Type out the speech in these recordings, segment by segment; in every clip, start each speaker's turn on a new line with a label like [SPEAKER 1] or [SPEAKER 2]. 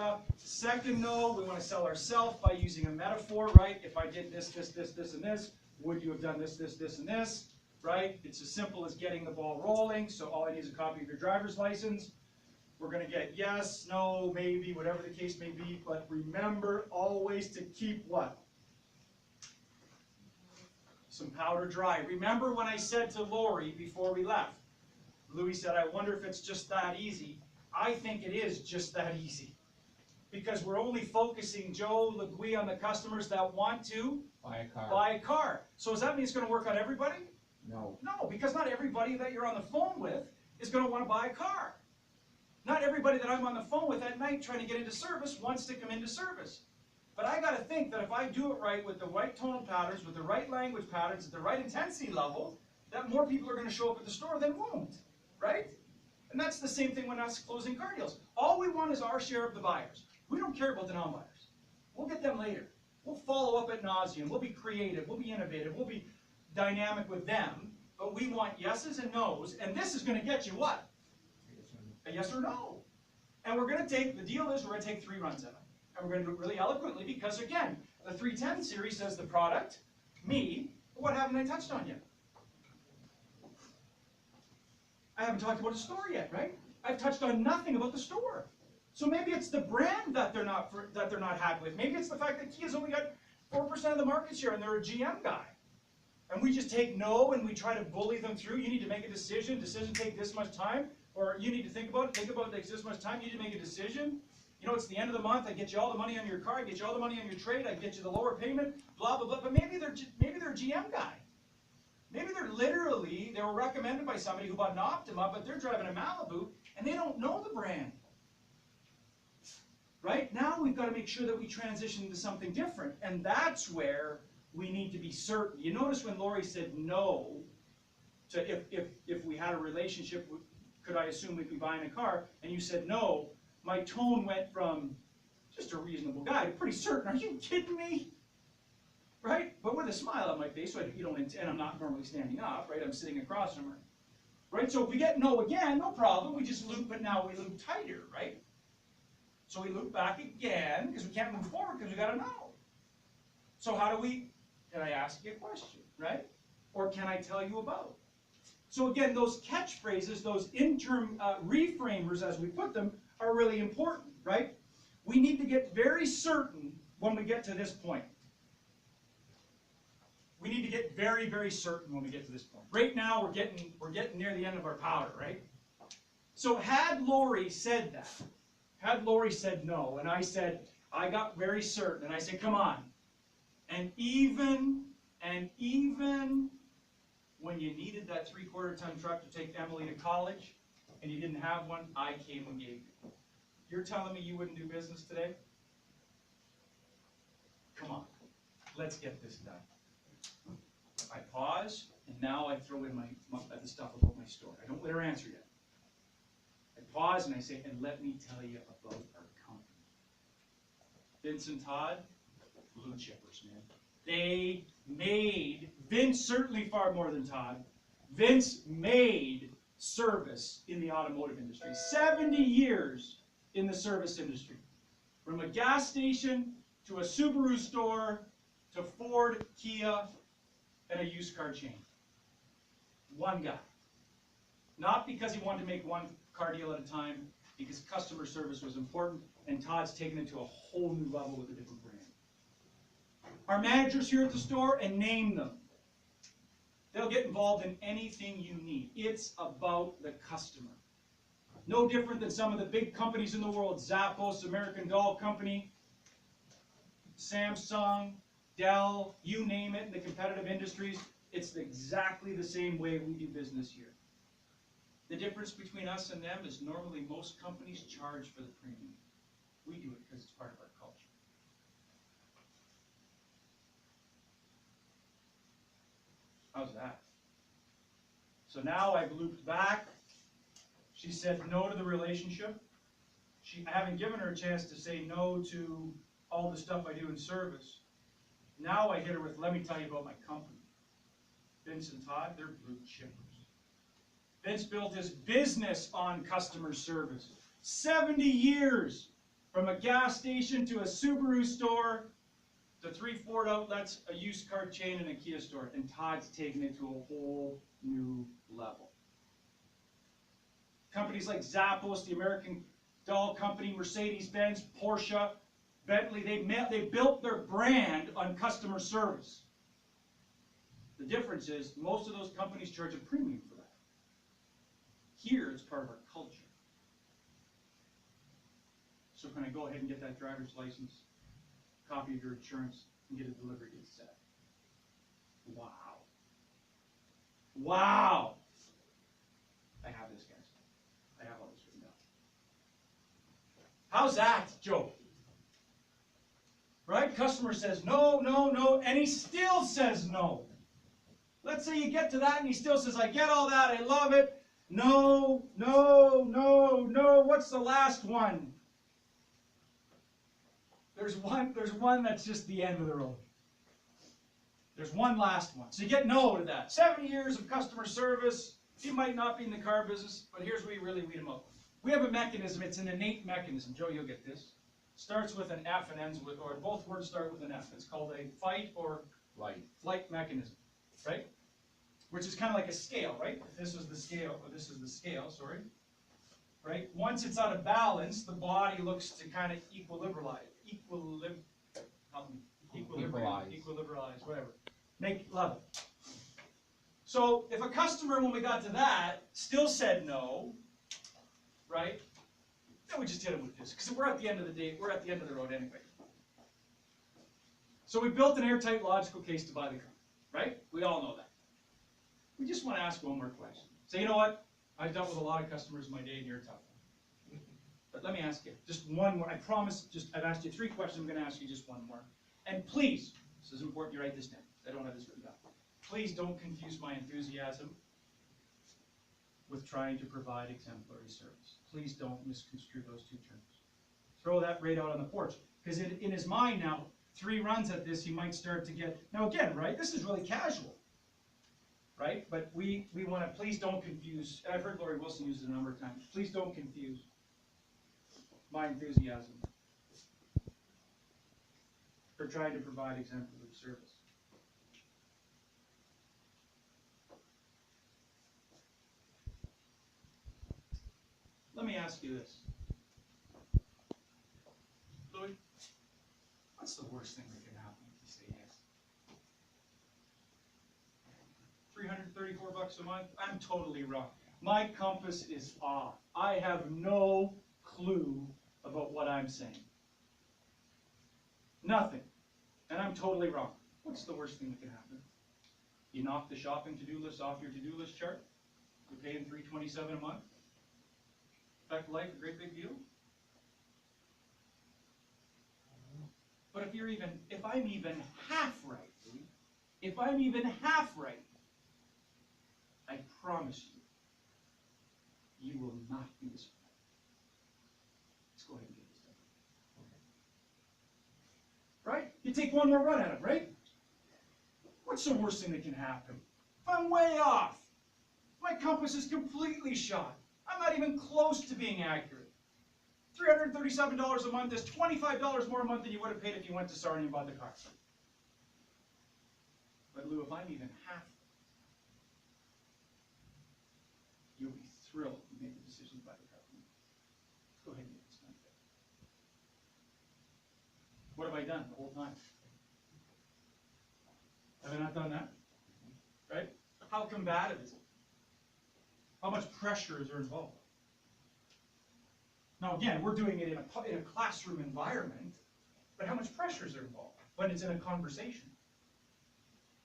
[SPEAKER 1] stuff. Second no, we want to sell ourselves by using a metaphor, right? If I did this, this, this, this, and this, would you have done this, this, this, and this, right? It's as simple as getting the ball rolling. So all I need is a copy of your driver's license. We're going to get yes, no, maybe, whatever the case may be. But remember always to keep what? Some powder dry. Remember when I said to Lori before we left, Louis said, I wonder if it's just that easy. I think it is just that easy. Because we're only focusing, Joe Legui, on the customers that want to buy a car. So does that mean it's going to work on everybody?
[SPEAKER 2] No.
[SPEAKER 1] No, because not everybody that you're on the phone with is going to want to buy a car. Not everybody that I'm on the phone with at night trying to get into service wants to come into service. But I got to think that if I do it right with the right tonal patterns, with the right language patterns, at the right intensity level, that more people are going to show up at the store than won't, right? And that's the same thing when us closing car deals. All we want is our share of the buyers. We don't care about the non-buyers. We'll get them later. We'll follow up ad nauseum. We'll be creative. We'll be innovative. We'll be dynamic with them. But we want yeses and nos. And this is going to get you what? A yes or no. And we're going to take, the deal is we're going to take 3 runs at it. And we're going to do it really eloquently because, again, the 310 series says the product, me, but what haven't I touched on yet? I haven't talked about the store yet, right? I've touched on nothing about the store. So maybe it's the brand that they're not happy with. Maybe it's the fact that Kia's only got 4% of the market share and they're a GM guy. And we just take no and we try to bully them through. You need to make a decision. Decision take this much time. Or you need to think about it. Think about it takes this much time. You need to make a decision. You know, it's the end of the month. I get you all the money on your car. I get you all the money on your trade. I get you the lower payment. Blah blah blah. But maybe they're a GM guy. Maybe they were recommended by somebody who bought an Optima, but they're driving a Malibu and they don't know the brand. Right? Now we've got to make sure that we transition to something different. And that's where we need to be certain. You notice when Lori said no to if we had a relationship, could I assume we'd be buying a car? And you said no, my tone went from just a reasonable guy to pretty certain. Are you kidding me? Right? But with a smile on my face, so and I'm not normally standing up, right? I'm sitting across from her. Right? So if we get no again, no problem. We just loop, but now we loop tighter, right? So we loop back again, because we can't move forward because we got a no. So how do we, can I ask you a question, right? Or can I tell you about? So again, those catchphrases, those interim reframers, as we put them, are really important, right? We need to get very certain when we get to this point. We need to get very, very certain when we get to this point. Right now, we're getting near the end of our powder, right? So had Lori said that, had Lori said no, and I said, I got very certain, and I said, come on. And even when you needed that 3/4-ton truck to take Emily to college, and you didn't have one, I came and gave you. You're telling me you wouldn't do business today? Come on, let's get this done. I pause, and now I throw in the stuff about my store. I don't let her answer yet. I pause and I say, and let me tell you about our company. Vince and Todd, blue chippers, man. They made, Vince certainly far more than Todd, Vince made service in the automotive industry. 70 years in the service industry. From a gas station to a Subaru store to Ford, Kia, and a used car chain. One guy. Not because he wanted to make one car deal at a time, because customer service was important, and Todd's taken it to a whole new level with a different brand. Our managers here at the store, and name them. They'll get involved in anything you need. It's about the customer. No different than some of the big companies in the world, Zappos, American Doll Company, Samsung, Dell, you name it, in the competitive industries. It's exactly the same way we do business here. The difference between us and them is normally most companies charge for the premium. We do it because it's part of our culture. How's that? So now I've looped back. She said no to the relationship. I haven't given her a chance to say no to all the stuff I do in service. Now I hit her with, let me tell you about my company. Vince and Todd, they're blue chippers. Vince built his business on customer service. 70 years From a gas station to a Subaru store, to 3 Ford outlets, a used car chain, and a Kia store. And Todd's taken it to a whole new level. Companies like Zappos, the American Doll Company, Mercedes-Benz, Porsche, Bentley, they built their brand on customer service. The difference is most of those companies charge a premium for that. Here, it's part of our culture. So can I go ahead and get that driver's license, copy of your insurance, and get a delivery date set? Wow. Wow! I have this, guys. I have all this written down. How's that, Joe? Right? Customer says no, no, no, and he still says no. Let's say you get to that and he still says, I get all that, I love it. No, no, no, no. What's the last one? There's one that's just the end of the road. There's one last one. So you get no to that. 7 years of customer service. You might not be in the car business, but here's where you really weed them out. We have a mechanism. It's an innate mechanism. Joe, you'll get this. Starts with an F and ends with, or both words start with an F. It's called a fight or flight mechanism, right? Which is kind of like a scale, right? If this is the scale, or this is the scale, sorry. Right? Once it's out of balance, the body looks to kind of equilibrate, whatever. Make level. So if a customer, when we got to that, still said no, right? Then we just hit them with this, because we're at the end of the day, we're at the end of the road anyway. So we built an airtight logical case to buy the car, right? We all know that. We just want to ask one more question. So you know what? I've dealt with a lot of customers in my day, and you're a tough one. But let me ask you, just one more. I promise, I've asked you 3 questions. I'm going to ask you just one more. And please, this is important, you write this down. I don't have this written down. Please don't confuse my enthusiasm with trying to provide exemplary service. Please don't misconstrue those 2 terms. Throw that right out on the porch. Because in his mind now, 3 runs at this, he might start to get, now again, right, this is really casual. Right? But we want to, please don't confuse, I've heard Lori Wilson use it a number of times, please don't confuse my enthusiasm for trying to provide exemplary service. Let me ask you this. Louis, what's the worst thing that can happen if you say yes? $334 a month? I'm totally wrong. My compass is off. I have no clue about what I'm saying. Nothing. And I'm totally wrong. What's the worst thing that can happen? You knock the shopping to-do list off your to-do list chart? You're paying $327 a month? Affect life a great big deal? But if I'm even half right, if I'm even half right, I promise you, you will not be disappointed. Let's go ahead and get this done. Right? You take one more run at it, right? What's the worst thing that can happen? If I'm way off, my compass is completely shot. I'm not even close to being accurate. $337 a month is $25 more a month than you would have paid if you went to Sarnia and bought the car. But Lou, if I'm even half, you'll be thrilled you made the decision to buy the car. Let's go ahead and get this done. What have I done the whole time? Have I not done that? Right? How combative is it? How much pressure is there involved? Now again, we're doing it in a classroom environment, but how much pressure is there involved when it's in a conversation?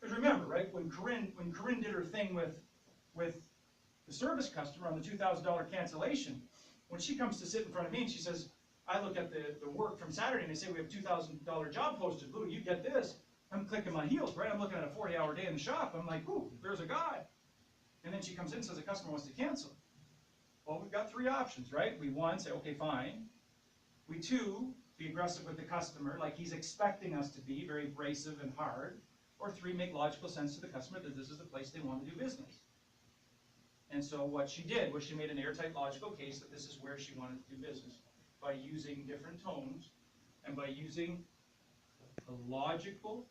[SPEAKER 1] Because remember, right, when Corinne did her thing with the service customer on the $2,000 cancellation, when she comes to sit in front of me and she says, I look at the work from Saturday and they say we have $2,000 job posted. Lou, you get this. I'm clicking my heels, right? I'm looking at a 40-hour day in the shop. I'm like, ooh, there's a guy. And then she comes in and says the customer wants to cancel. Well, we've got 3 options, right? We, 1, say, okay, fine. We, 2, be aggressive with the customer, like he's expecting us to be, very abrasive and hard. Or 3, make logical sense to the customer that this is the place they want to do business. And so what she did was she made an airtight logical case that this is where she wanted to do business. by using different tones and by using a logical